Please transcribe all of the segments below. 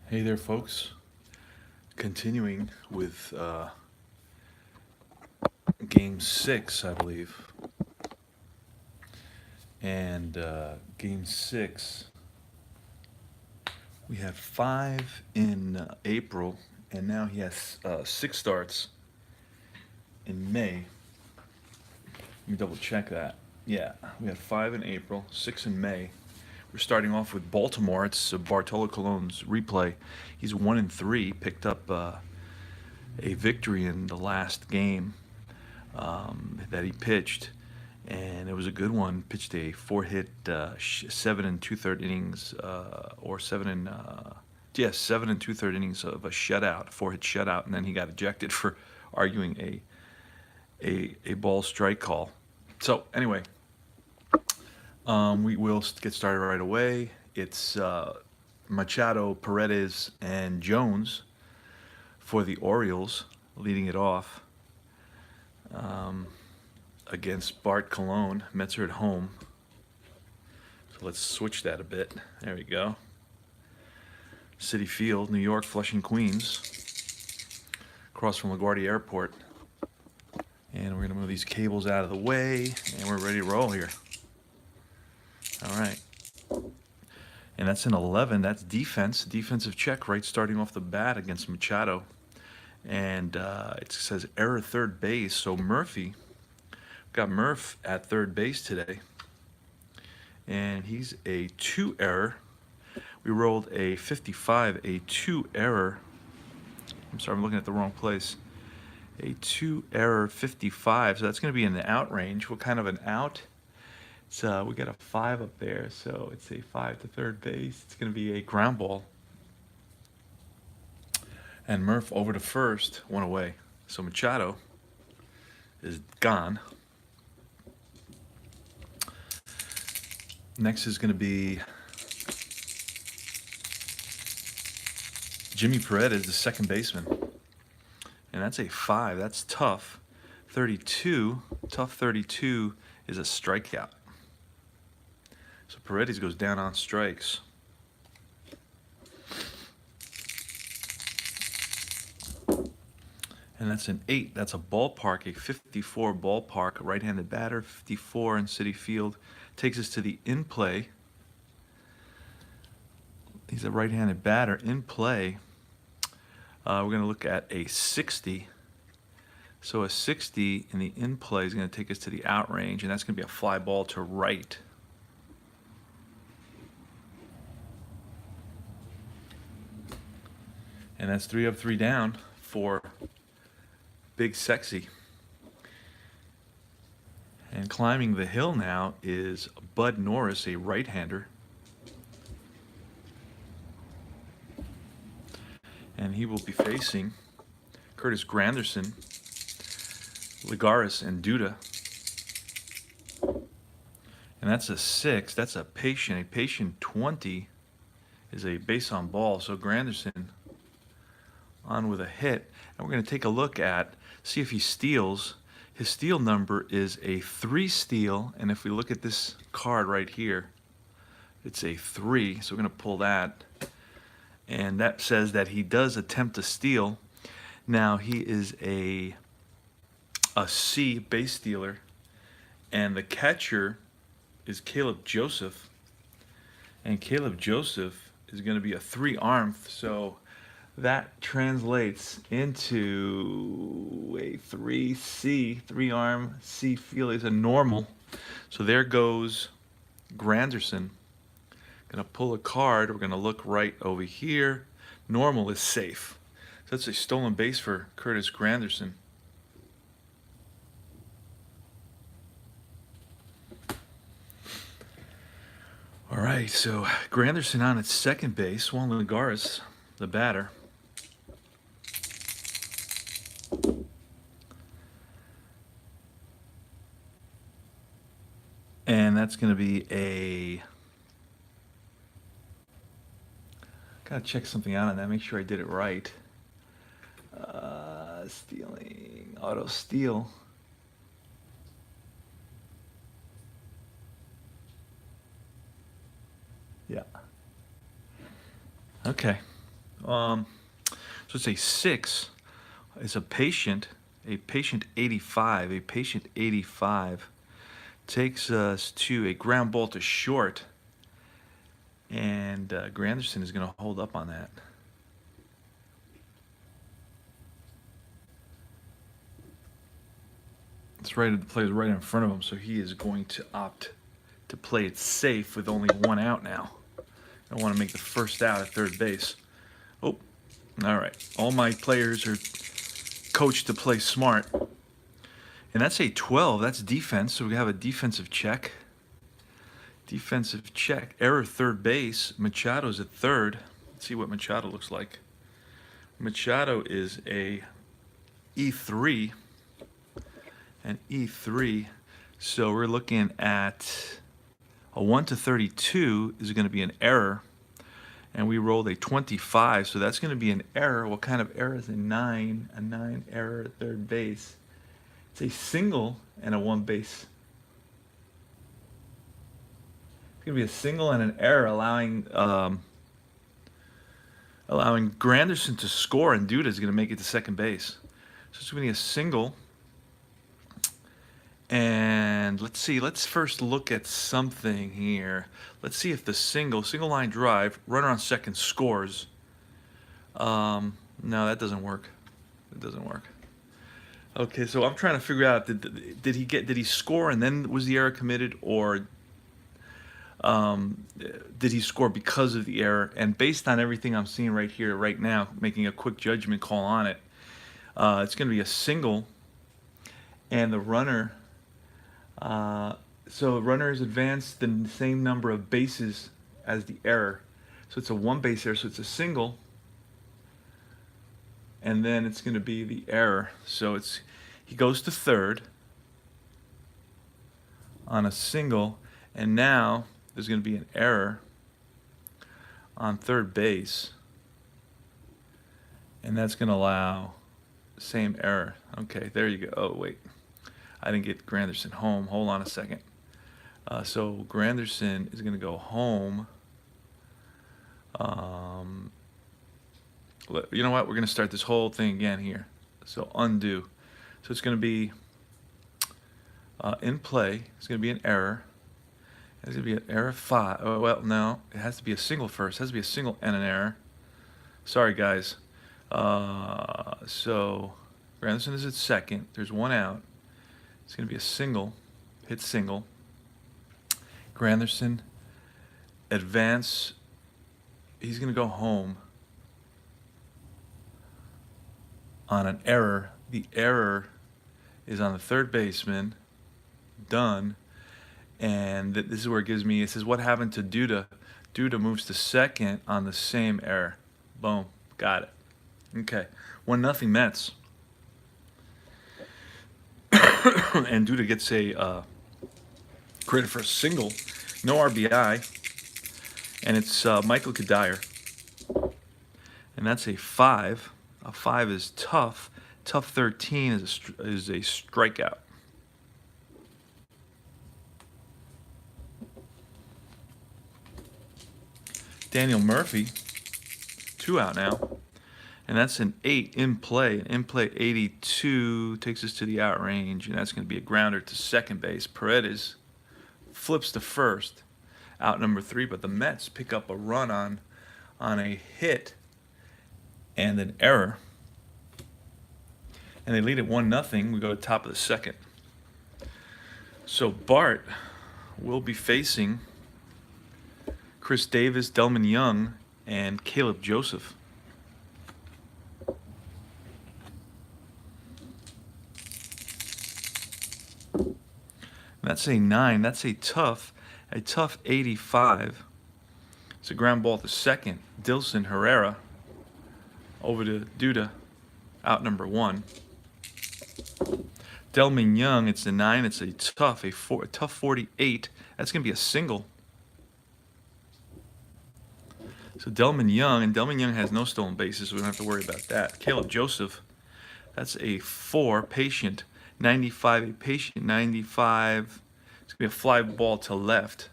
Hey there, folks. Continuing with game six, I believe. And game six, we had five in April, and now he has six starts in May. Let me double check that. Yeah, we had five in April, six in May. We're starting off with Baltimore. It's Bartolo Colon's replay. He's 1-3, picked up a victory in the last game that he pitched, and it was a good one. Pitched a four-hit, 7 and 2/3 innings, or seven and 2/3 innings of a shutout, four-hit shutout, and then he got ejected for arguing a ball strike call. So anyway, we will get started right away. It's Machado, Paredes, and Jones for the Orioles leading it off. Against Bart Cologne. Mets are at home. So let's switch that a bit. There we go. Citi Field, New York, Flushing, Queens. Across from LaGuardia Airport. And we're going to move these cables out of the way, and we're ready to roll here. All right. And that's an 11. That's defense. Defensive check right starting off the bat against Machado. And it says error third base. So Murphy, got Murph at third base today. And he's a 2 error. We rolled a 55, a 2 error. I'm sorry, I'm looking at the wrong place. A 2 error 55. So that's going to be in the out range. What kind of an out? So we got a 5 up there. So it's a 5 to third base. It's going to be a ground ball. And Murph over to first, one away. So Machado is gone. Next is going to be Jimmy Paredes, the second baseman. And that's a 5. That's tough. 32. Tough 32 is a strikeout. So Paredes goes down on strikes. And that's an 8. That's a ballpark, a 54 ballpark, a right-handed batter, 54 in Citi Field. Takes us to the in play. He's a right-handed batter in play. We're going to look at a 60. So a 60 in the in play is going to take us to the out range, and that's going to be a fly ball to right. And that's 3 up, 3 down for Big Sexy. And climbing the hill now is Bud Norris, a right-hander. And he will be facing Curtis Granderson, Ligaris, and Duda. And that's a 6. That's a patient. A patient 20 is a base on ball. So Granderson on with a hit. And we're going to take a look at, see if he steals. His steal number is a 3 steal. And if we look at this card right here, it's a 3. So we're going to pull that. And that says that he does attempt to steal. Now he is a C base stealer, and the catcher is Caleb Joseph, and Caleb Joseph is going to be a 3-arm. So that translates into a 3C, 3-arm C field is a normal. So there goes Granderson. Going to pull a card. We're going to look right over here. Normal is safe. So that's a stolen base for Curtis Granderson. All right, so Granderson on at second base. Juan Ligaris, the batter. And that's going to be a... Gotta check something out on that, make sure I did it right. Stealing, auto steal. Yeah. Okay. So it's a 6. It's a patient 85. A patient 85 takes us to a ground ball to short, and Granderson is going to hold up on that. It's right. The player's right in front of him, so he is going to opt to play it safe with only one out now. I want to make the first out at third base. Oh, all right. All my players are coached to play smart. And that's a 12. That's defense, so we have a defensive check. Defensive check. Error third base. Machado's at third. Let's see what Machado looks like. Machado is a E3. An E3. So we're looking at a 1 to 32 is going to be an error. And we rolled a 25, so that's going to be an error. What kind of error is a 9? A 9 error at third base. It's a single and a one base. It's going to be a single and an error, allowing Granderson to score, and Duda is going to make it to second base. So it's going to be a single. And let's see, let's first look at something here. Let's see if the single line drive, runner on second scores. No, that doesn't work. It doesn't work. Okay, so I'm trying to figure out, did he score and then was the error committed, or did he score because of the error? And based on everything I'm seeing right here, right now, making a quick judgment call on it, it's going to be a single, and the runner. So the runner is advanced the same number of bases as the error. So it's a one base error, so it's a single. And then it's going to be the error. So he goes to third on a single, and now there's going to be an error on third base. And that's going to allow the same error. Okay, there you go. Oh, wait. I didn't get Granderson home. Hold on a second. So Granderson is going to go home. You know what? We're going to start this whole thing again here. So undo. So it's going to be in play. It's going to be an error. It's going to be an error 5. Oh, well, no. It has to be a single first. It has to be a single and an error. Sorry, guys. So Granderson is at second. There's one out. It's going to be a single, hit single. Granderson, advance. He's going to go home on an error. The error is on the third baseman. Done. And this is where it gives me, it says, what happened to Duda? Duda moves to second on the same error. Boom. Got it. Okay. 1-0 Mets. And Duda gets a credit for a single, no RBI, and it's Michael Kadire, and that's a 5. A 5 is tough. Tough 13 is a strikeout. Daniel Murphy, 2 out now. And that's an 8 in play. In play 82 takes us to the out range, and that's going to be a grounder to second base. Paredes flips to first, out number 3, but the Mets pick up a run on a hit and an error. And they lead at 1-0. We go to top of the second. So Bart will be facing Chris Davis, Delman Young, and Caleb Joseph. That's a 9. That's a tough 85. It's a ground ball to second. Dilson Herrera over to Duda, out number 1. Delman Young, it's a 9. It's a tough 48. That's going to be a single. So Delman Young has no stolen bases, so we don't have to worry about that. Caleb Joseph, that's a 4. Patient. 95, a patient 95. It's going to be a fly ball to left.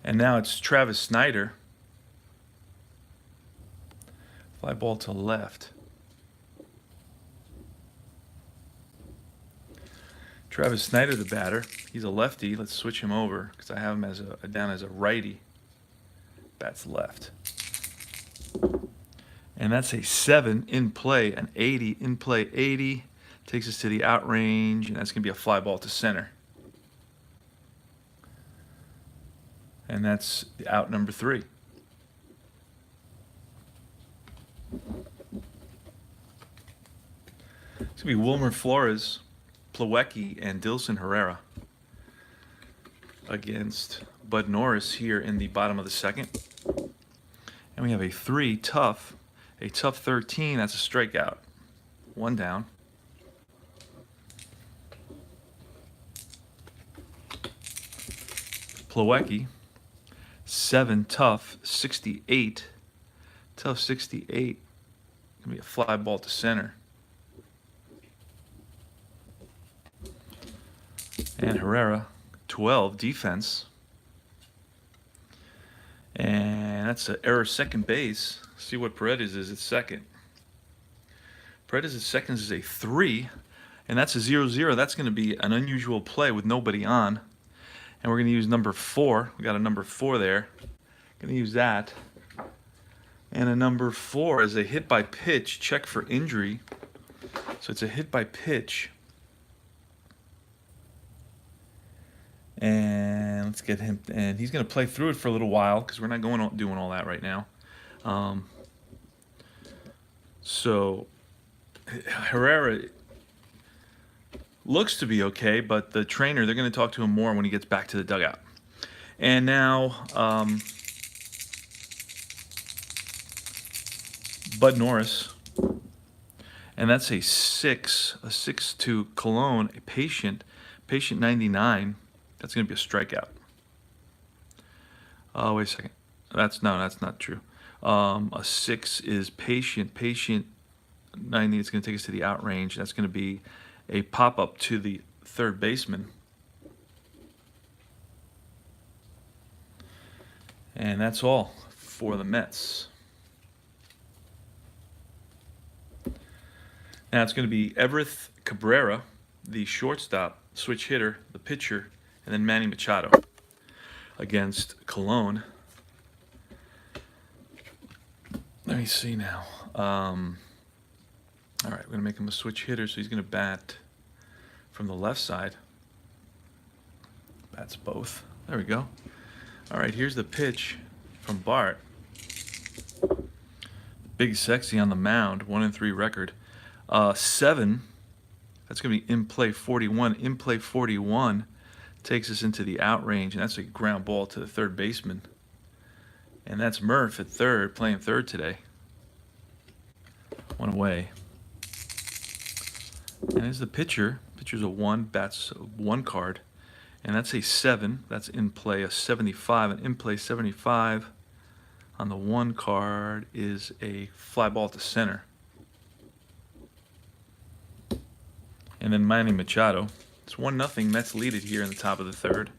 And now it's Travis Snyder Fly ball to left. Travis Snyder, the batter. He's a lefty. Let's switch him over because I have him as down as a righty. Bats left. And that's a 7 in play, an 80 in play, 80. Takes us to the out range, and that's going to be a fly ball to center. And that's the out number 3. It's going to be Wilmer Flores, Plawecki, and Dilson Herrera against Bud Norris here in the bottom of the second. And we have a 3 tough, a tough 13. That's a strikeout. 1 down. Plawecki, 7 tough, 68. Tough 68. Gonna be a fly ball to center. And Herrera, 12 defense. And that's an error second base. See what Paredes is at second. Paredes at second is a 3, and that's a 0-0. That's going to be an unusual play with nobody on. And we're going to use number 4. We got a number 4 there. Going to use that. And a number 4 is a hit by pitch, check for injury. So it's a hit by pitch. And let's get him, and he's going to play through it for a little while because we're not doing all that right now. So Herrera looks to be okay, but the trainer, they're going to talk to him more when he gets back to the dugout. And now Bud Norris, and that's a 6 to Cologne, a patient 99. That's going to be a strikeout. Oh, wait a second. That's not true. A 6 is patient 90. It's going to take us to the out range. That's going to be a pop-up to the third baseman. And that's all for the Mets. Now it's going to be Everett Cabrera, the shortstop, switch hitter, the pitcher, and then Manny Machado against Cologne. Let me see now. All right, we're going to make him a switch hitter, so he's going to bat from the left side. Bats both. There we go. All right, here's the pitch from Bart. Big Sexy on the mound, 1-3 record. 7, that's going to be in play 41. In play 41 takes us into the out range, and that's a ground ball to the third baseman. And that's Murph at third, playing third today. 1 away. And there's the pitcher. Pitcher's a 1, bats 1 card. And that's a 7. That's in play, a 75. An in play 75 on the 1 card is a fly ball to center. And then Manny Machado. It's 1-0. Mets lead it here in the top of the third.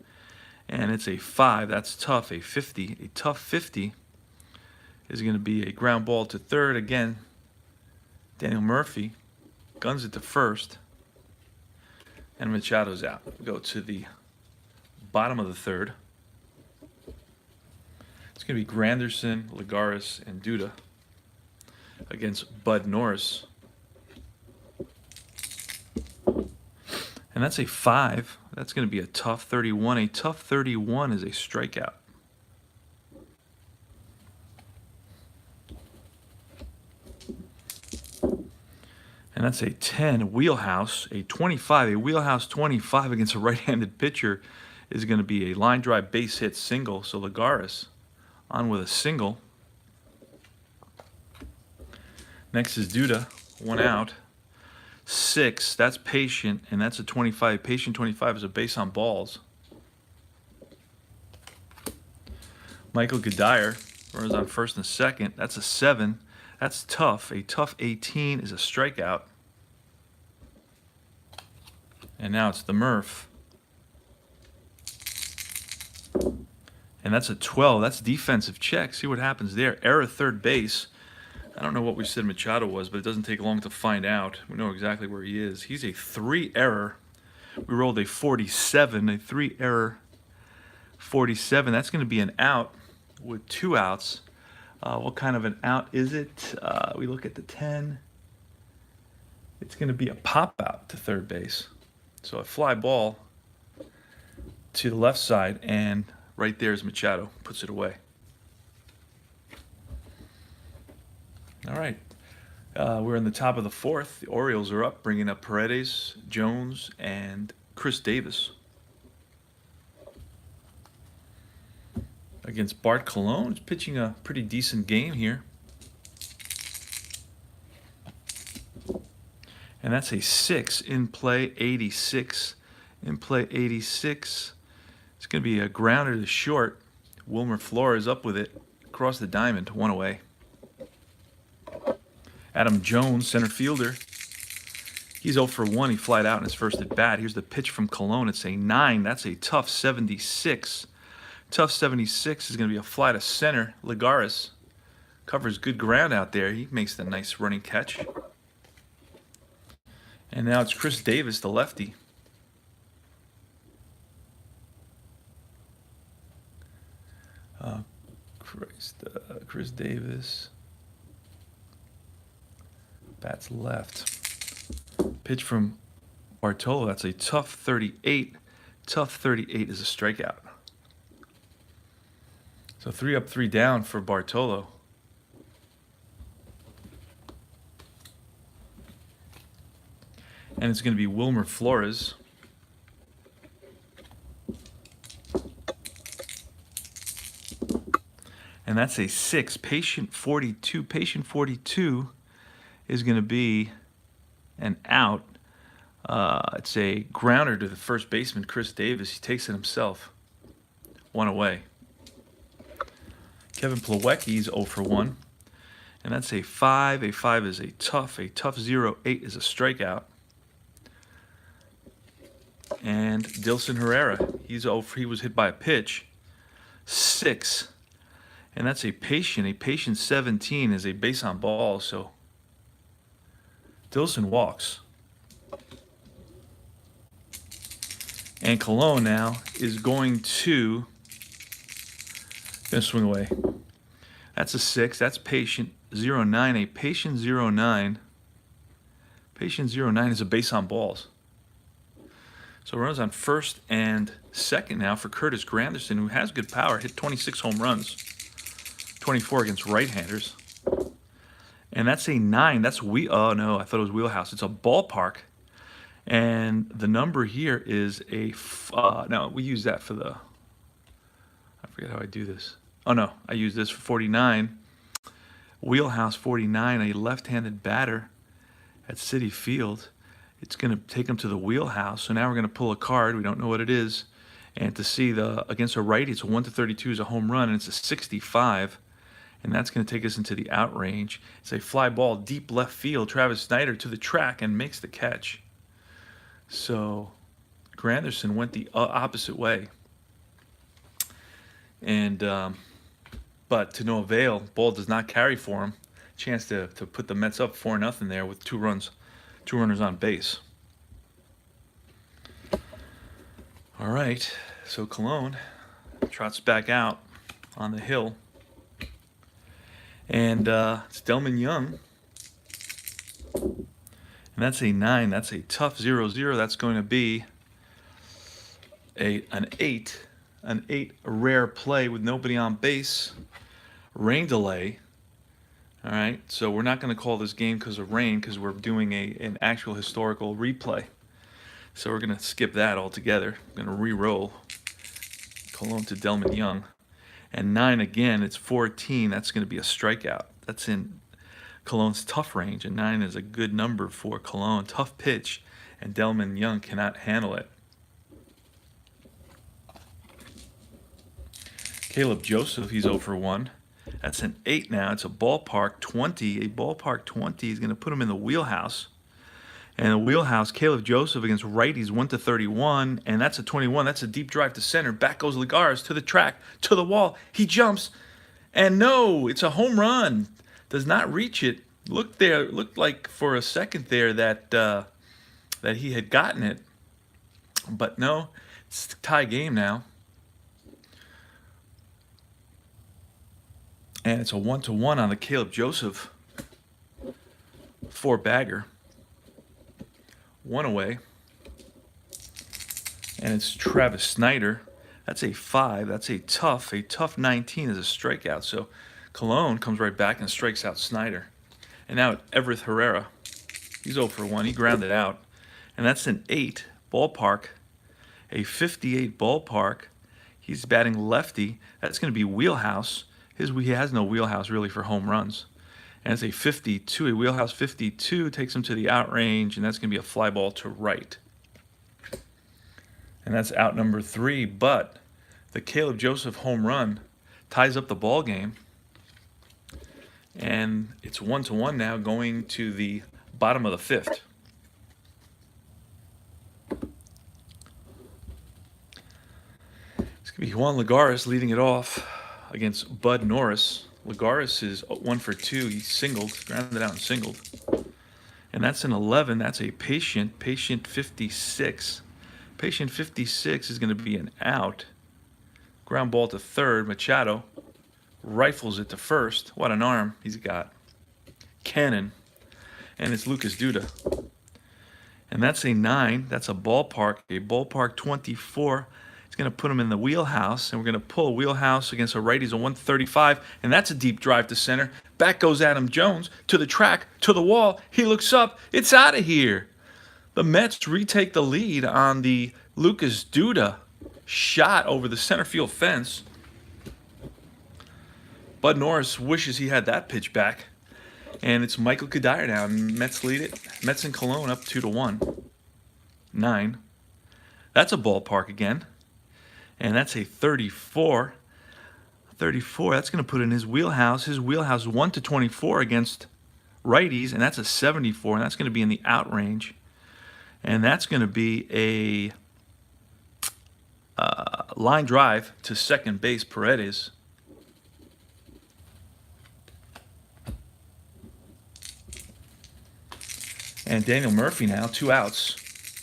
And it's a 5. That's tough. A 50. A tough 50 is going to be a ground ball to third. Again, Daniel Murphy guns it to first. And Machado's out. We go to the bottom of the third. It's going to be Granderson, Lagares, and Duda against Bud Norris. And that's a 5. That's going to be a tough 31. A tough 31 is a strikeout. And that's a 10, wheelhouse, a 25. A wheelhouse 25 against a right-handed pitcher is going to be a line drive base hit single. So Lagares on with a single. Next is Duda, 1 out. 6, that's patient, and that's a 25. Patient 25 is a base on balls. Michael Gadire runs on first and second. That's a 7. That's tough. A tough 18 is a strikeout. And now it's the Murph. And that's a 12. That's defensive check. See what happens there. Error third base. I don't know what we said Machado was, but it doesn't take long to find out. We know exactly where he is. He's a 3-error. We rolled a 47, a 3-error 47. That's going to be an out with 2 outs. What kind of an out is it? We look at the 10. It's going to be a pop out to third base. So a fly ball to the left side, and right there is Machado. Puts it away. All right. We're in the top of the 4th. The Orioles are up, bringing up Paredes, Jones, and Chris Davis. Against Bart Colon, he's pitching a pretty decent game here. And that's a 6, in play 86. In play 86. It's going to be a grounder to short. Wilmer Flores up with it across the diamond, 1 away. Adam Jones, center fielder. He's 0 for 1. He flied out in his first at bat. Here's the pitch from Colon. It's a 9. That's a tough 76. Tough 76 is going to be a fly to center. Ligares covers good ground out there. He makes the nice running catch. And now it's Chris Davis, the lefty. Chris Davis. Bats left. Pitch from Bartolo. That's a tough 38. Tough 38 is a strikeout. So 3 up, 3 down for Bartolo. And it's going to be Wilmer Flores. And that's a 6. Patient 42. Patient 42 is going to be an out. It's a grounder to the first baseman, Chris Davis. He takes it himself. 1 away. Kevin Plawecki's 0 for 1. And that's a 5. A 5 is a tough. A tough 0.8 is a strikeout. And Dilson Herrera, he was hit by a pitch. 6. And that's a patient. A patient 17 is a base on ball. So Dilson walks. And Colon now is going to swing away. That's a 6. That's patient 09. A patient 09. Patient 09 is a base on balls. So runners on first and second now for Curtis Granderson, who has good power, hit 26 home runs, 24 against right-handers. And that's a 9. That's oh no, I thought it was wheelhouse. It's a ballpark. And the number here is a, no, we use that for the, I forget how I do this. Oh no, I use this for 49. Wheelhouse 49, a left-handed batter at Citi Field. It's going to take him to the wheelhouse. So now we're going to pull a card. We don't know what it is. And to see against a righty, it's a 1-32 is a home run, and it's a 65. And that's going to take us into the out range. It's a fly ball, deep left field. Travis Snyder to the track and makes the catch. So Granderson went the opposite way. And but to no avail. Ball does not carry for him. Chance to put the Mets up 4-0 there with 2 runners on base. All right, so Colon trots back out on the hill. And it's Delman Young. And that's a 9. That's a tough 0-0. That's going to be an 8. An 8 rare play with nobody on base. Rain delay. All right, so we're not going to call this game because of rain, because we're doing an actual historical replay. So we're going to skip that altogether. We're going to re-roll Colon to Delman Young. And 9 again, it's 14. That's going to be a strikeout. That's in Colon's tough range, and 9 is a good number for Colon. Tough pitch, and Delman Young cannot handle it. Caleb Joseph, he's 0 for 1. That's an 8 now. It's a ballpark 20. A ballpark 20 is going to put him in the wheelhouse. And the wheelhouse, Caleb Joseph against righties, 1-31. And that's a 21. That's a deep drive to center. Back goes Ligares to the track, to the wall. He jumps. And no, it's a home run. Does not reach it. Looked like for a second there that that he had gotten it, but no. It's a tie game now, and it's a 1-1 on the Caleb Joseph 4-bagger. One away, and it's Travis Snyder. That's a 5. That's a tough 19 as a strikeout. So Cologne comes right back and strikes out Snyder. And now Everett Herrera. He's 0 for 1. He grounded out. And that's an 8 ballpark, a 58 ballpark. He's batting lefty. That's going to be wheelhouse. He has no wheelhouse really for home runs. And it's a 52, a wheelhouse 52, takes him to the out range, and that's going to be a fly ball to right. And that's out number 3, but the Caleb Joseph home run ties up the ball game. And it's 1-1 now, going to the bottom of the 5th. It's going to be Juan Lagares leading it off against Bud Norris. Lagares is 1 for 2. He singled, grounded out and singled. And that's an 11. That's a patient 56. Patient 56 is going to be an out. Ground ball to third. Machado rifles it to first. What an arm he's got. Cannon. And it's Lucas Duda. And that's a 9. That's a ballpark 24. It's going to put him in the wheelhouse, and we're going to pull a wheelhouse against a righties, a 135, and that's a deep drive to center. Back goes Adam Jones to the track, to the wall. He looks up. It's out of here. The Mets retake the lead on the Lucas Duda shot over the center field fence. Bud Norris wishes he had that pitch back. And it's Michael Kadire now, and Mets lead it. Mets and Cologne up 2-1. 9. That's a ballpark again. And that's a 34. 34, that's going to put in his wheelhouse. His wheelhouse 1-24 against righties, and that's a 74, and that's going to be in the out range. And that's going to be a line drive to second base, Paredes. And Daniel Murphy now, 2 outs.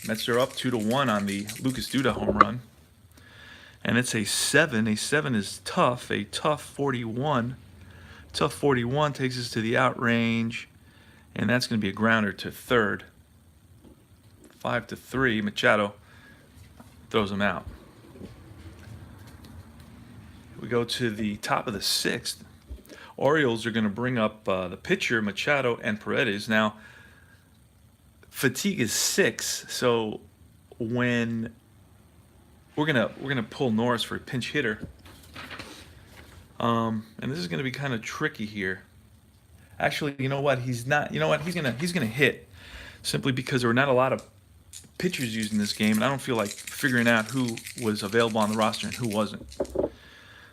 Mets are up 2-1 on the Lucas Duda home run. And it's a 7. A 7 is tough. A tough 41. Tough 41 takes us to the out range. And that's going to be a grounder to third. 5-3. Machado throws him out. We go to the top of the 6th. Orioles are going to bring up the pitcher, Machado, and Paredes. Now, fatigue is 6, so when we're gonna pull Norris for a pinch hitter, and this is gonna be kind of tricky here. Actually, you know what? He's not. You know what? He's gonna hit, simply because there were not a lot of pitchers used in this game, and I don't feel like figuring out who was available on the roster and who wasn't.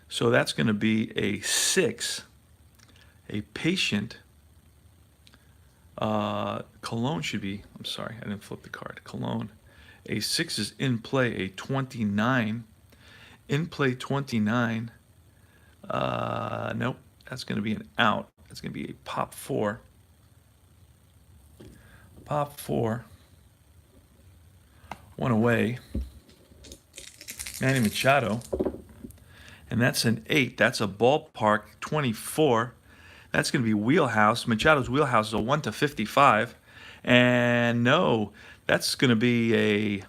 So that's gonna be a 6, a patient. Cologne should be, I'm sorry, I didn't flip the card. Cologne. A 6 is in play, a 29. In play 29. Nope, that's going to be an out. That's going to be a pop 4. Pop 4. 1 away. Manny Machado. And that's an 8. That's a ballpark 24. That's going to be wheelhouse. Machado's wheelhouse is a 1-55. And no, that's going to be a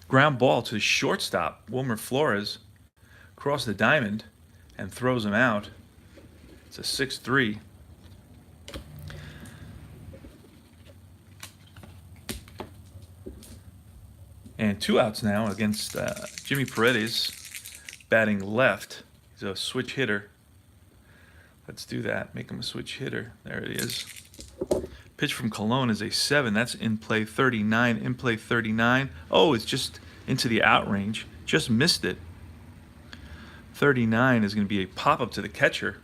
ground ball to the shortstop. Wilmer Flores across the diamond and throws him out. It's a 6-3. And 2 outs now against Jimmy Paredes, batting left. He's a switch hitter. Let's do that. Make him a switch hitter. There it is. Pitch from Cologne is a 7. That's in play 39. In play 39. Oh, it's just into the out range. Just missed it. 39 is going to be a pop-up to the catcher.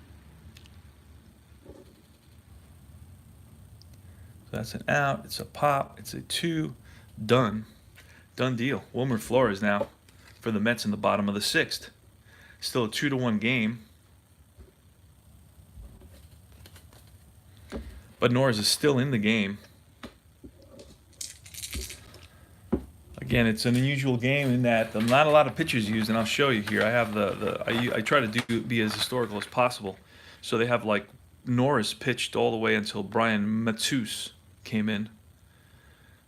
So that's an out. It's a pop. It's a 2. Done. Done deal. Wilmer Flores now for the Mets in the bottom of the 6th. Still a 2-1 game. But Norris is still in the game. Again, it's an unusual game in that not a lot of pitchers used, and I'll show you here. I have I try to be as historical as possible. So they have like Norris pitched all the way until Brian Matus came in.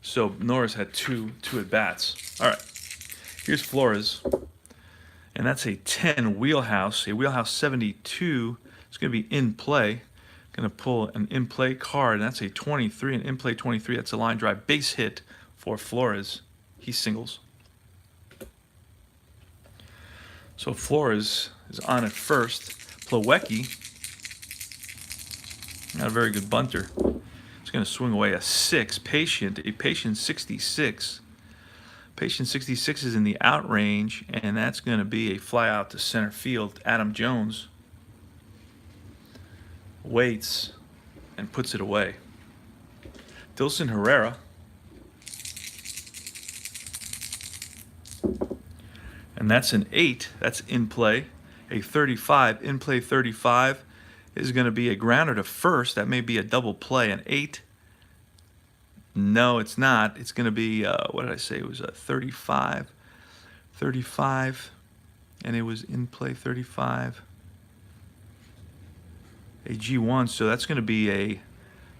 So Norris had two at bats. All right, here's Flores, and that's a 10 wheelhouse, a wheelhouse 72. It's going to be in play. Going to pull an in play card, and that's a 23, an in play 23. That's a line drive base hit for Flores. He singles. So Flores is on at first. Plawecki, not a very good bunter. He's going to swing away a 6. A patient 66. Patient 66 is in the out range, and that's going to be a fly out to center field. Adam Jones waits and puts it away. Dilson Herrera, and that's an 8. That's in play. A 35, in play 35 is going to be a grounder to first. That may be a double play. An 8. No, it's not. It's going to be, what did I say? It was a 35. 35. And it was in play 35. A G1. So that's going to be a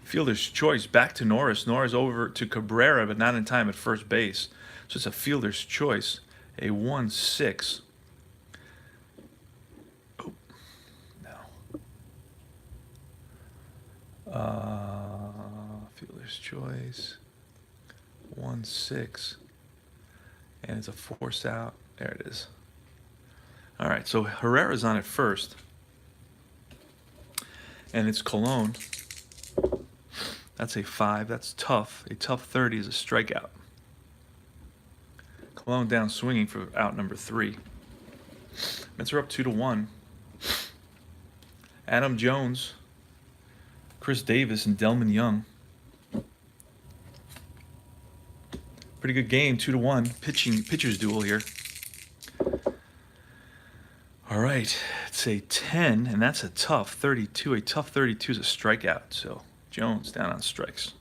fielder's choice. Back to Norris. Norris over to Cabrera, but not in time at first base. So it's a fielder's choice. A 1-6. Oh, no. Fielder's choice. 1-6. And it's a force out. There it is. All right, so Herrera's on at first. And it's Colon. That's a 5. That's tough. A tough 30 is a strikeout. Colon down swinging for out number 3. Mets are up 2-1. Adam Jones, Chris Davis, and Delman Young. Pretty good game, 2-1. Pitchers duel here. All right, it's a 10, and that's a tough 32. A tough 32 is a strikeout. So Jones down on strikes.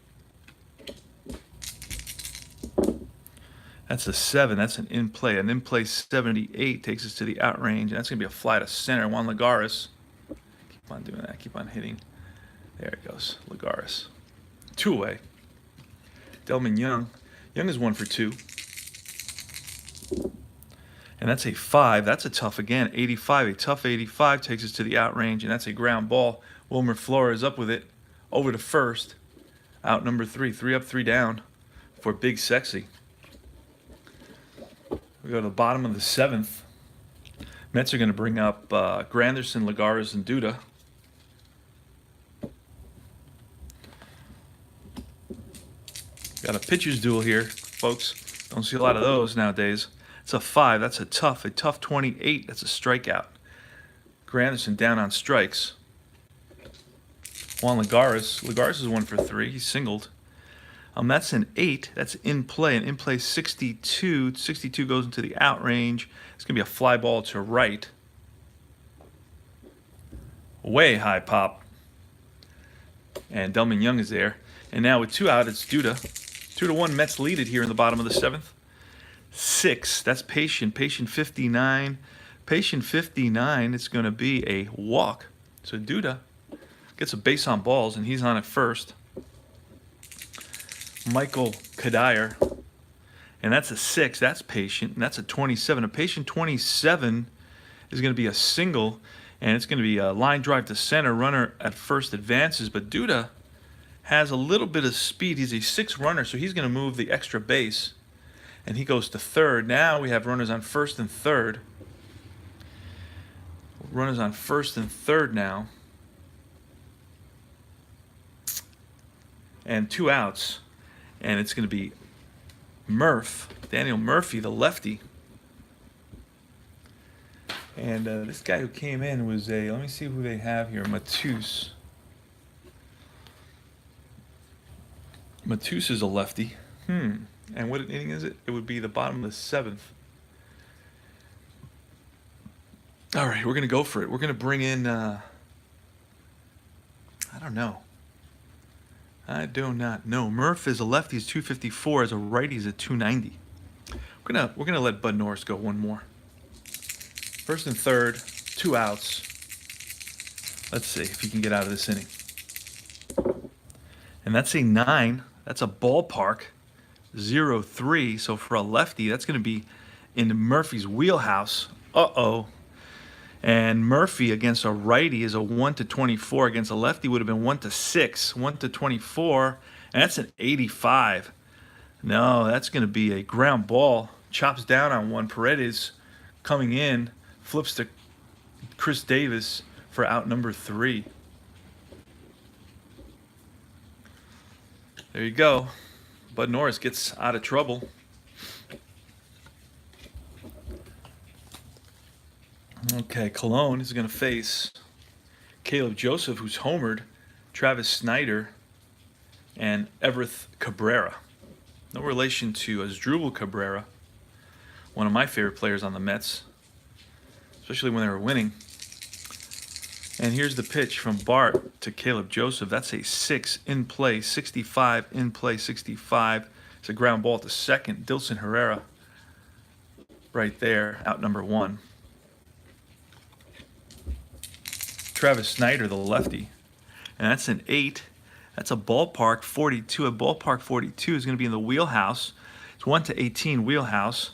That's a 7. That's an in play. An in play 78 takes us to the out range. And that's going to be a fly to center. Juan Lagares. Keep on doing that. Keep on hitting. There it goes. Lagares. 2 away. Delman Young. Young is 1 for 2. And that's a 5. That's a tough again. 85. A tough 85 takes us to the out range. And that's a ground ball. Wilmer Flores up with it. Over to first. Out number 3. 3 up, 3 down for Big Sexy. We go to the bottom of the 7th. Mets are going to bring up Granderson, Lagares, and Duda. Got a pitcher's duel here, folks. Don't see a lot of those nowadays. It's a 5. That's a tough 28. That's a strikeout. Granderson down on strikes. Juan Lagares. Lagares is 1 for 3. He's singled. That's an 8. That's in play. And in play 62. 62 goes into the out range. It's going to be a fly ball to right. Way high pop. And Delman Young is there. And now with 2 out, it's Duda. 2-1 Mets lead it here in the bottom of the 7th. 6. That's Patient. Patient 59. Patient 59. It's going to be a walk. So Duda gets a base on balls, and he's on at first. Michael Kadire, and that's a 6. That's Patient, and that's a 27. A Patient 27 is going to be a single, and it's going to be a line drive to center. Runner at first advances, but Duda has a little bit of speed. He's a 6 runner, so he's going to move the extra base, and he goes to third. Now we have runners on first and third. Runners on first and third now, and 2 outs. And it's going to be Daniel Murphy, the lefty. And this guy who came in was let me see who they have here, Matus. Matus is a lefty. And what inning is it? It would be the bottom of the 7th. All right, we're going to go for it. We're going to bring in, I don't know. I do not know. Murph is a lefty, is 254. As a righty, is at 290. We're gonna let Bud Norris go one more. First and third, 2 outs. Let's see if he can get out of this inning. And that's a 9. That's a ballpark. 0-3. So for a lefty, that's going to be in Murphy's wheelhouse. Uh-oh. And Murphy against a righty is a 1-24. Against a lefty would have been 1-6. 1-24. And that's an 85. No, that's going to be a ground ball. Chops down on one. Paredes coming in. Flips to Chris Davis for out number 3. There you go. Bud Norris gets out of trouble. Okay, Colon is going to face Caleb Joseph, who's homered, Travis Snyder, and Everett Cabrera. No relation to Asdrubal Cabrera, one of my favorite players on the Mets, especially when they were winning. And here's the pitch from Bart to Caleb Joseph. That's a 6 in play, 65 in play, 65. It's a ground ball to second. Dilson Herrera right there, out number 1. Travis Snyder, the lefty. And that's an 8. That's a ballpark 42. A ballpark 42 is going to be in the wheelhouse. It's 1-18 wheelhouse.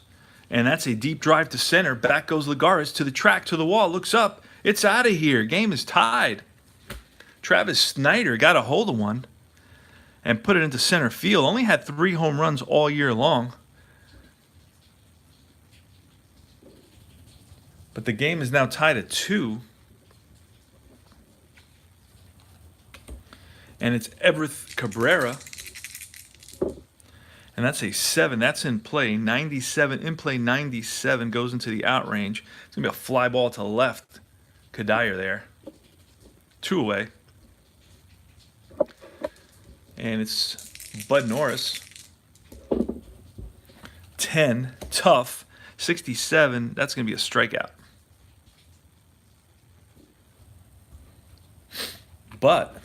And that's a deep drive to center. Back goes Lagares to the track, to the wall, looks up. It's out of here. Game is tied. Travis Snyder got a hold of one and put it into center field. Only had 3 home runs all year long. But the game is now tied at 2. And it's Everett Cabrera. And that's a 7. That's in play. 97 in play. 97 goes into the out range. It's going to be a fly ball to left. Kadire there. 2 away. And it's Bud Norris. 10. Tough. 67. That's going to be a strikeout. But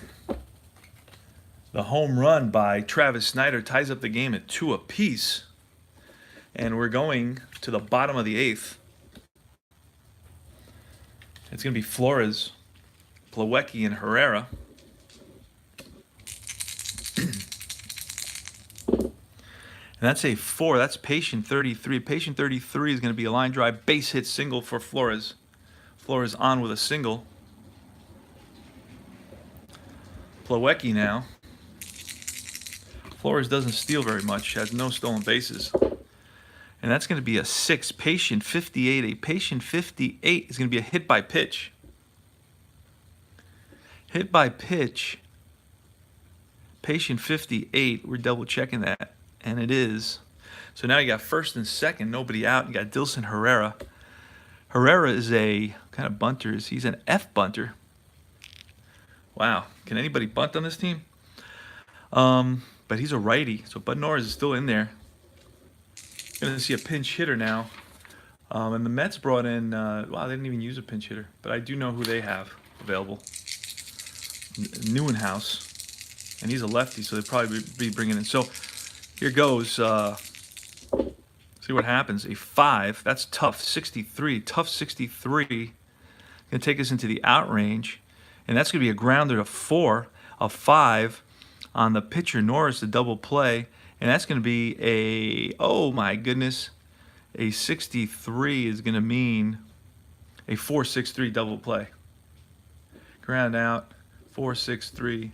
the home run by Travis Snyder ties up the game at 2 apiece. And we're going to the bottom of the 8th. It's going to be Flores, Plawecki, and Herrera. And that's a 4. That's patient 33. Patient 33 is going to be a line drive base hit single for Flores. Flores on with a single. Plawecki now. Flores doesn't steal very much, has no stolen bases. And that's going to be a 6. Patient 58. A patient 58 is going to be a hit by pitch. Hit by pitch. Patient 58. We're double checking that. And it is. So now you got first and second. Nobody out. You got Dilson Herrera. Herrera is a kind of bunter. He's an F bunter. Wow. Can anybody bunt on this team? But he's a righty. So Bud Norris is still in there. Going to see a pinch hitter now. And the Mets brought in, wow, they didn't even use a pinch hitter. But I do know who they have available. Neuenhouse. And he's a lefty, so they'll probably be bringing in. So here goes. See what happens. A 5. That's tough. 63. Tough 63. Going to take us into the out range. And that's going to be a grounder to 4. A 5 on the pitcher, Norris, the double play. And that's going to be a, oh my goodness, a 63 is going to mean a 4-6-3 double play. Ground out, 4-6-3.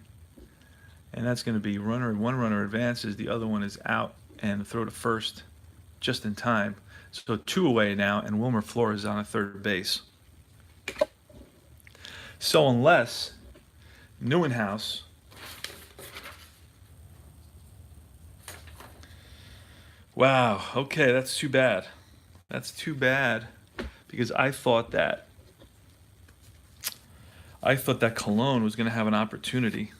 And that's going to be one runner advances, the other one is out, and throw to first just in time. So 2 away now, and Wilmer Flores on a third base. So unless Neuenhouse wow, okay, that's too bad. That's too bad because I thought that Colon was going to have an opportunity.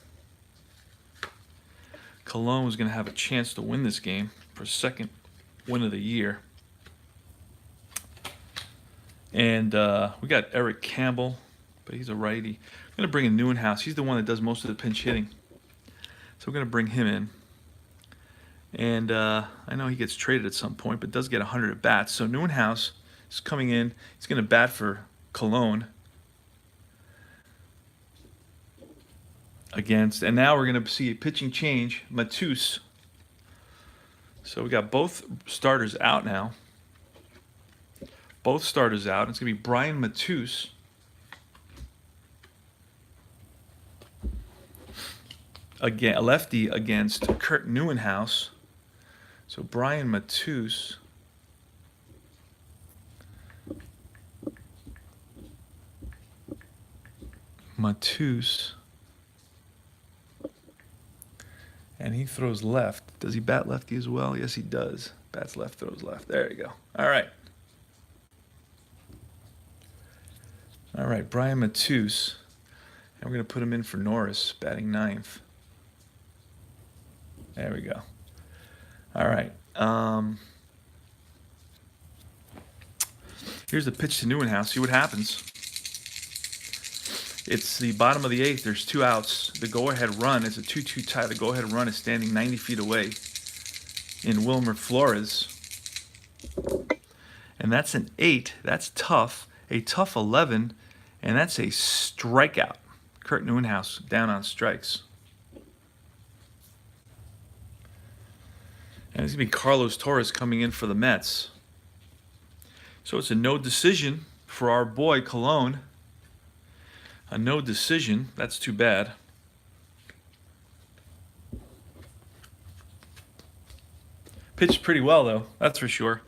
Colon was going to have a chance to win this game for second win of the year. And we got Eric Campbell, but he's a righty. I'm going to bring in Neuenhouse. He's the one that does most of the pinch hitting. So we're going to bring him in. And I know he gets traded at some point, but does get 100 at bats. So Neuenhuis is coming in. He's going to bat for Cologne against. And now we're going to see a pitching change. Matus. So we got both starters out now. Both starters out. It's going to be Brian Matus. Again, a lefty against Kurt Neuenhuis. So Brian Matus. And he throws left. Does he bat lefty as well? Yes, he does. Bats left, throws left. There you go. All right. All right, Brian Matus. And we're going to put him in for Norris, batting ninth. There we go. All right. Here's the pitch to Neuenhuis. See what happens. It's the bottom of the eighth. There's 2 outs. The go-ahead run is a 2-2 tie. The go-ahead run is standing 90 feet away in Wilmer Flores. And that's an 8. That's tough. A tough 11. And that's a strikeout. Kurt Neuenhuis down on strikes. And it's going to be Carlos Torres coming in for the Mets. So it's a no decision for our boy Cologne. A no decision. That's too bad. Pitched pretty well, though. That's for sure.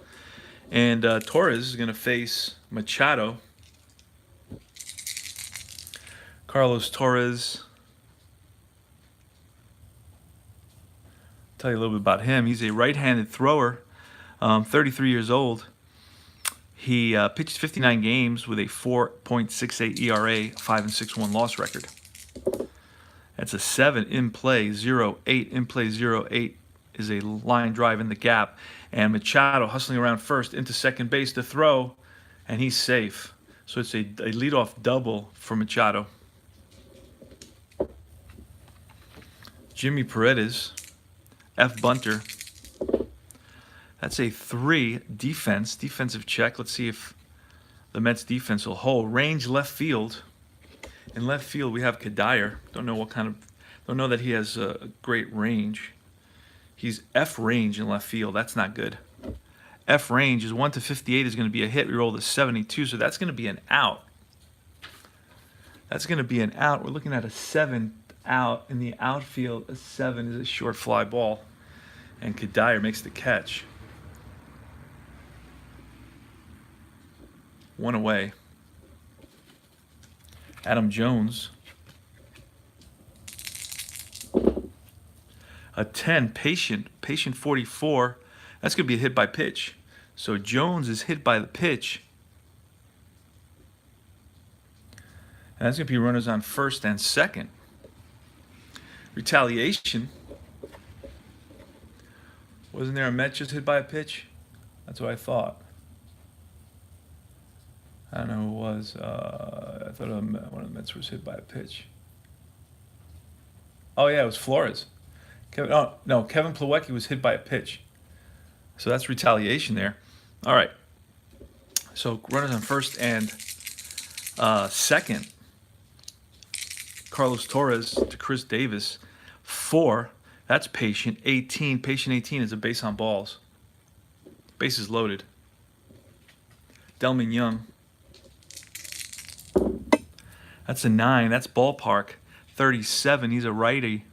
And Torres is going to face Machado. Carlos Torres. Tell you a little bit about him. He's a right-handed thrower, 33 years old. He pitched 59 games with a 4.68 ERA, 5-6-1 loss record. That's a 7 in play, 0-8 in play, 0-8 is a line drive in the gap. And Machado hustling around first into second base to throw, and he's safe. So it's a leadoff double for Machado. Jimmy Paredes. F. Bunter. That's a 3 defensive check. Let's see if the Mets defense will hold. Range left field. In left field we have Kadire. Don't know that he has a great range. He's F range in left field. That's not good. F range is 1-58 is going to be a hit. We rolled a 72, so that's going to be an out. That's going to be an out. We're looking at a 7 out in the outfield. A 7 is a short fly ball. And Kadire makes the catch. 1 away. Adam Jones. A 10, patient 44. That's going to be a hit by pitch. So Jones is hit by the pitch. And that's going to be runners on first and second. Retaliation. Wasn't there a Met just hit by a pitch? That's what I thought. I don't know who it was. I thought one of the Mets was hit by a pitch. Oh, yeah, it was Flores. Kevin Plawecki was hit by a pitch. So that's retaliation there. All right. So runners on first and second. Carlos Torres to Chris Davis. 4. That's patient 18. Patient 18 is a base on balls. Bases loaded. Delman Young. That's a 9. That's ballpark. 37. He's a righty.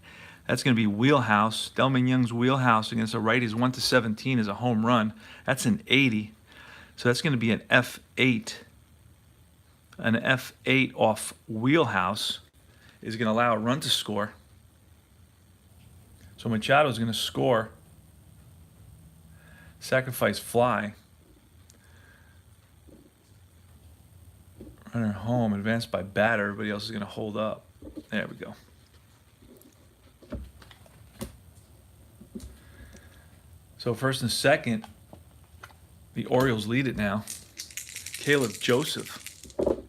That's going to be wheelhouse. Delman Young's wheelhouse against a righty is 1-17 is a home run. That's an 80. So that's going to be an F8. An F8 off wheelhouse is going to allow a run to score. So Machado is going to score. Sacrifice fly. Runner home, advanced by batter. Everybody else is going to hold up. There we go. So first and second, the Orioles lead it now. Caleb Joseph. And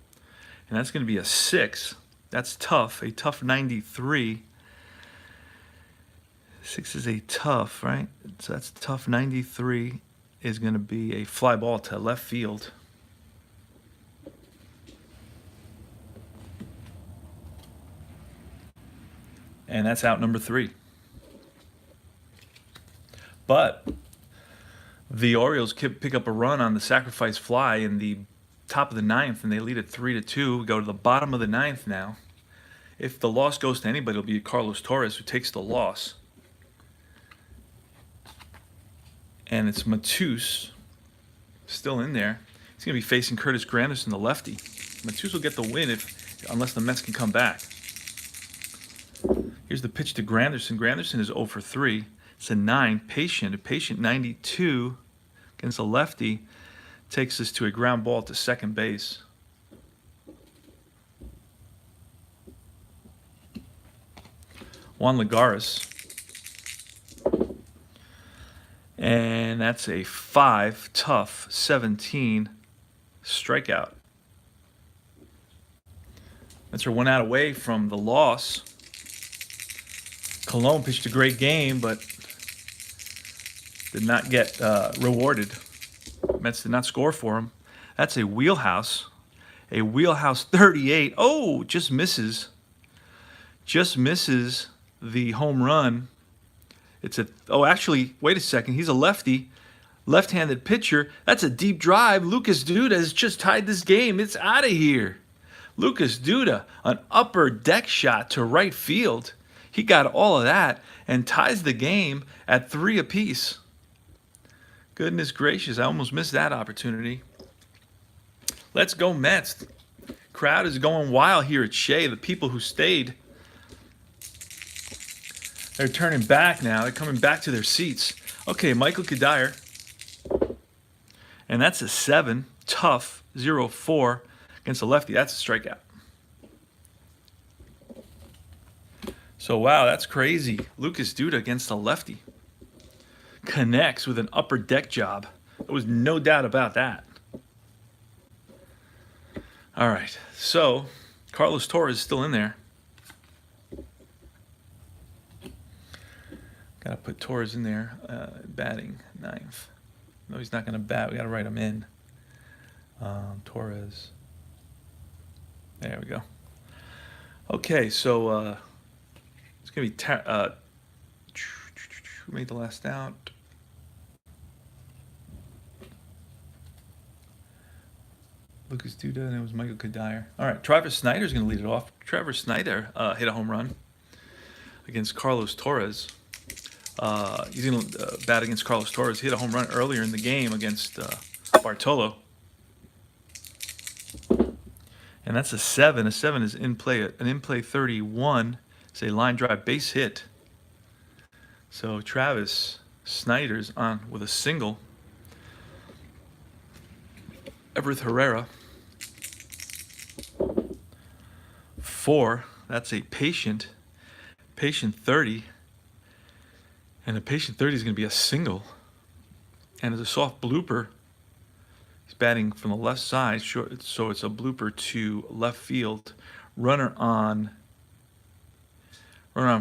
that's going to be a 6. That's tough. A tough 93. 6 is a tough, right? So that's tough. 93 is going to be a fly ball to left field. And that's out number 3. But the Orioles pick up a run on the sacrifice fly in the top of the 9th, and they lead it 3-2. We go to the bottom of the 9th now. If the loss goes to anybody, it'll be Carlos Torres who takes the loss. And it's Matus still in there. He's going to be facing Curtis Granderson, the lefty. Matus will get the win unless the Mets can come back. Here's the pitch to Granderson. Granderson is 0 for 3. It's a 9. A patient 92 against a lefty takes us to a ground ball to second base. Juan Lagares. And that's a 5, tough, 17 strikeout. Mets are 1 out away from the loss. Colon pitched a great game, but did not get rewarded. Mets did not score for him. That's a wheelhouse. A wheelhouse 38. Oh, just misses. Just misses the home run. Actually, wait a second. He's a lefty. Left-handed pitcher. That's a deep drive. Lucas Duda has just tied this game. It's out of here. Lucas Duda, an upper deck shot to right field. He got all of that and ties the game at 3 apiece. Goodness gracious, I almost missed that opportunity. Let's go Mets. Crowd is going wild here at Shea. The people who stayed, they're turning back now. They're coming back to their seats. Okay, Michael Kadire. And that's a 7. Tough, 0-4 against a lefty. That's a strikeout. So, wow, that's crazy. Lucas Duda against a lefty. Connects with an upper deck job. There was no doubt about that. All right, so Carlos Torres is still in there. Got to put Torres in there, batting 9th. No, he's not going to bat. We got to write him in. Torres. There we go. Okay, so it's going to be who made the last out? Lucas Duda, and it was Michael Kadire. All right, Travis Snyder's going to lead it off. Travis Snyder hit a home run against Carlos Torres. He's going to bat against Carlos Torres. He hit a home run earlier in the game against Bartolo. And that's a 7. A 7 is in play. An in-play 31. It's a line drive base hit. So Travis Snyder's on with a single. Everett Herrera. 4. That's a patient. Patient 30. And a patient 30 is going to be a single. And it's a soft blooper. He's batting from the left side, short, so it's a blooper to left field. Runner on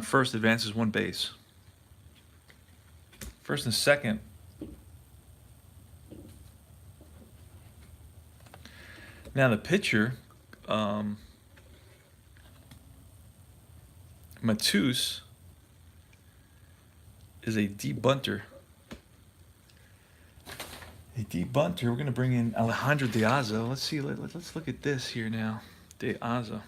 first advances 1 base. First and second. Now the pitcher, Matus, is a deep bunter. A deep bunter. We're going to bring in Alejandro De Aza. Let's see. Let's look at this here now. De Aza.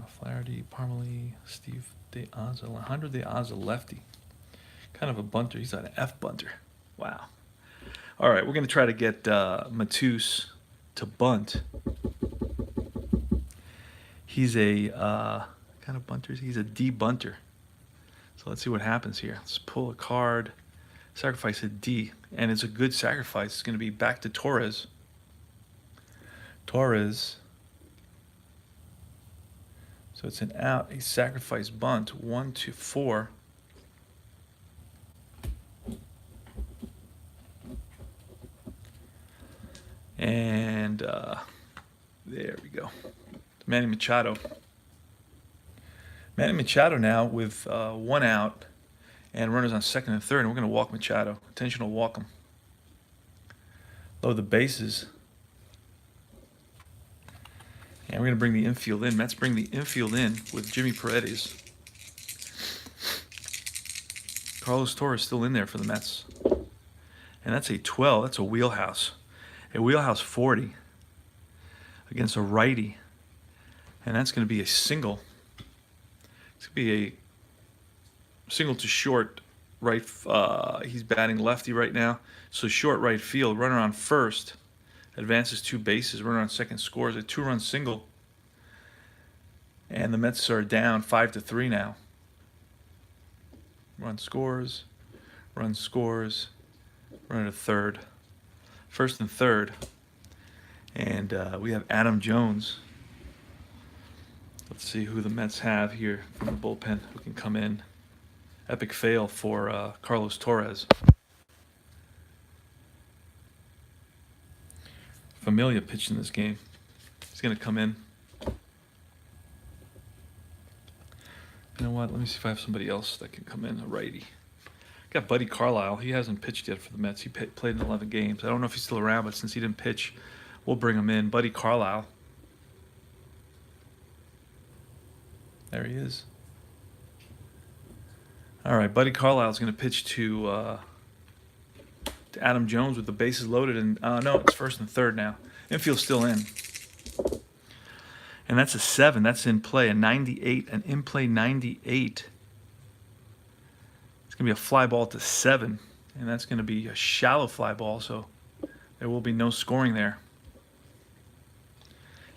Flaherty, Parmalee, Steve De Aza. Alejandro De Aza, lefty. Kind of a bunter. He's an F bunter. Wow. All right, we're going to try to get Matus to bunt. He's a kind of bunter. He's a D bunter. So let's see what happens here. Let's pull a card. Sacrifice a D. And it's a good sacrifice. It's going to be back to Torres. Torres. So it's an out, a sacrifice bunt. 1, 2, 4. And Manny Machado. Manny Machado now with 1 out and runners on second and third, and we're going to walk Machado. Intentional walk him. Load the bases. And we're going to bring the infield in. Mets bring the infield in with Jimmy Paredes. Carlos Torres still in there for the Mets. And that's a 12. That's a wheelhouse. A wheelhouse 40 against a righty. And that's going to be a single. It's going to be a single to short right. He's batting lefty right now. So short right field. Runner on first. Advances 2 bases. Runner on second scores. A 2-run single. And the Mets are down 5-3 now. Run scores. Run scores. Runner to third. First and third. And we have Adam Jones. Let's see who the Mets have here from the bullpen who can come in. Epic fail for Carlos Torres. Familia pitched in this game. He's going to come in. You know what? Let me see if I have somebody else that can come in, a righty. Got Buddy Carlisle. He hasn't pitched yet for the Mets. He played in 11 games. I don't know if he's still around, but since he didn't pitch, we'll bring him in. Buddy Carlisle. There he is. All right, Buddy Carlisle is going to pitch to Adam Jones with the bases loaded. And no, it's first and third now. Infield's still in. And that's a 7. That's in play, a 98, an in-play 98. It's going to be a fly ball to 7, and that's going to be a shallow fly ball, so there will be no scoring there.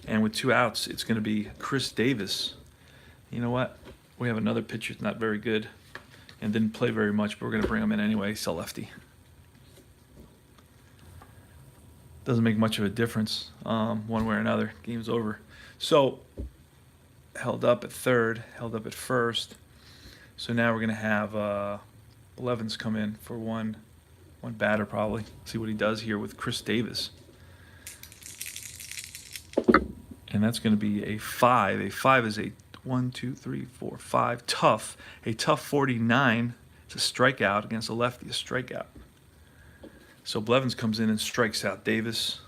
And with 2 outs, it's going to be Chris Davis. You know what? We have another pitcher that's not very good and didn't play very much, but we're going to bring him in anyway. He's a lefty. Doesn't make much of a difference one way or another. Game's over. So, held up at third, held up at first. So now we're going to have Blevins come in for one batter probably. See what he does here with Chris Davis. And that's going to be a 5. A 5 is a 1, 2, 3, 4, 5. Tough. A tough 49. It's a strikeout against a lefty, a strikeout. So Blevins comes in and strikes out Davis.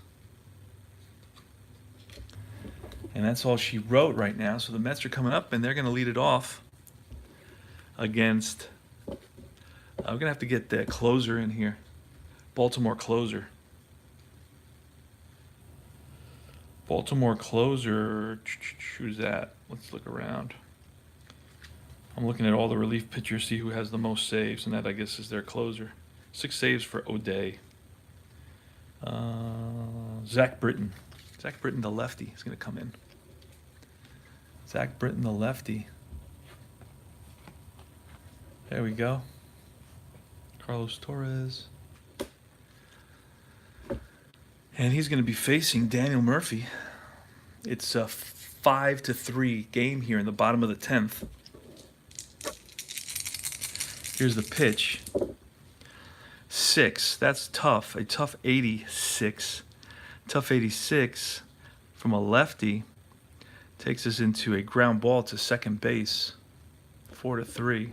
And that's all she wrote right now. So the Mets are coming up, and they're going to lead it off against... I'm going to have to get the closer in here. Baltimore closer. Baltimore closer. Who's that? Let's look around. I'm looking at all the relief pitchers, see who has the most saves, and that, I guess, is their closer. 6 saves for O'Day. Zach Britton. Zach Britton, the lefty, is going to come in. Zach Britton, the lefty. There we go. Carlos Torres. And he's going to be facing Daniel Murphy. It's a 5-3 game here in the bottom of the 10th. Here's the pitch. 6. That's tough. A tough 86. Tough 86 from a lefty takes us into a ground ball to second base. 4-3.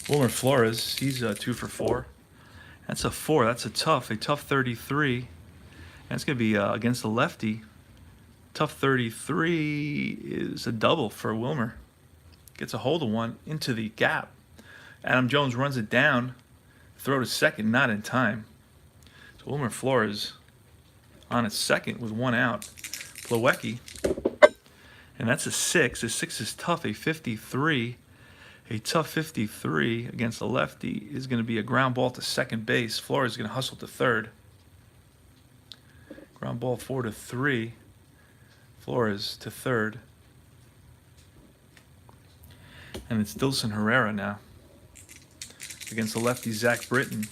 Wilmer Flores, he's 2 for 4. That's a 4. That's a tough 33. And it's going to be against the lefty. Tough 33 is a double for Wilmer. Gets a hold of one into the gap. Adam Jones runs it down. Throw to second, not in time. So Wilmer Flores on at second with 1 out. Plawecki. And that's a 6. A 6 is tough, a 53. A tough 53 against the lefty is going to be a ground ball to second base. Flores is going to hustle to third. Ground ball 4-3. Flores to third. And it's Dilson Herrera now against the lefty Zach Britton.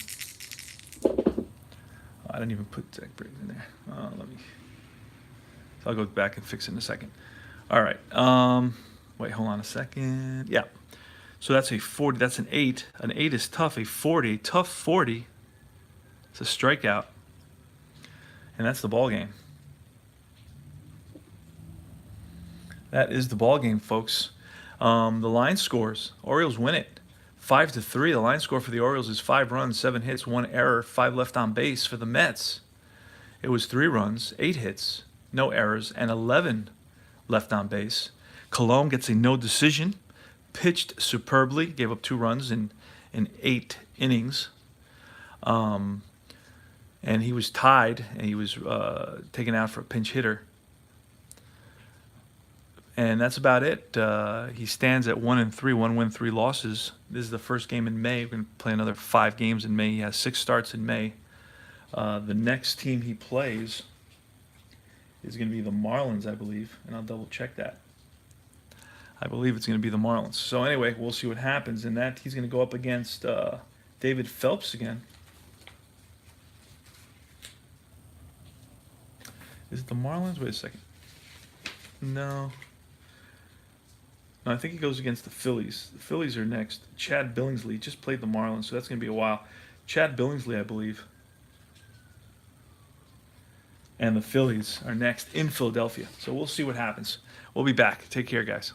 Oh, I didn't even put Zach Britton in there. So I'll go back and fix it in a second. All right. Wait, hold on a second. Yeah. So that's a 40. That's an 8. An 8 is tough. A 40. Tough 40. It's a strikeout. And that's the ball game. That is the ball game, folks. The line scores. Orioles win it 5-3. The line score for the Orioles is 5 runs, 7 hits, 1 error, 5 left on base. For the Mets, it was 3 runs, 8 hits, no errors, and 11 left on base. Colomé gets a no decision, pitched superbly, gave up 2 runs in 8 innings. And he was tied, and he was taken out for a pinch hitter. And that's about it. He stands at 1-3, 1 win, 3 losses. This is the first game in May. We're going to play another 5 games in May. He has 6 starts in May. The next team he plays is going to be the Marlins, I believe, and I'll double check that. I believe it's going to be the Marlins. So anyway, we'll see what happens. In that, he's going to go up against David Phelps again. Is it the Marlins? Wait a second. No, I think he goes against the Phillies. The Phillies are next. Chad Billingsley just played the Marlins, so that's going to be a while. Chad Billingsley, I believe. And the Phillies are next in Philadelphia. So we'll see what happens. We'll be back. Take care, guys.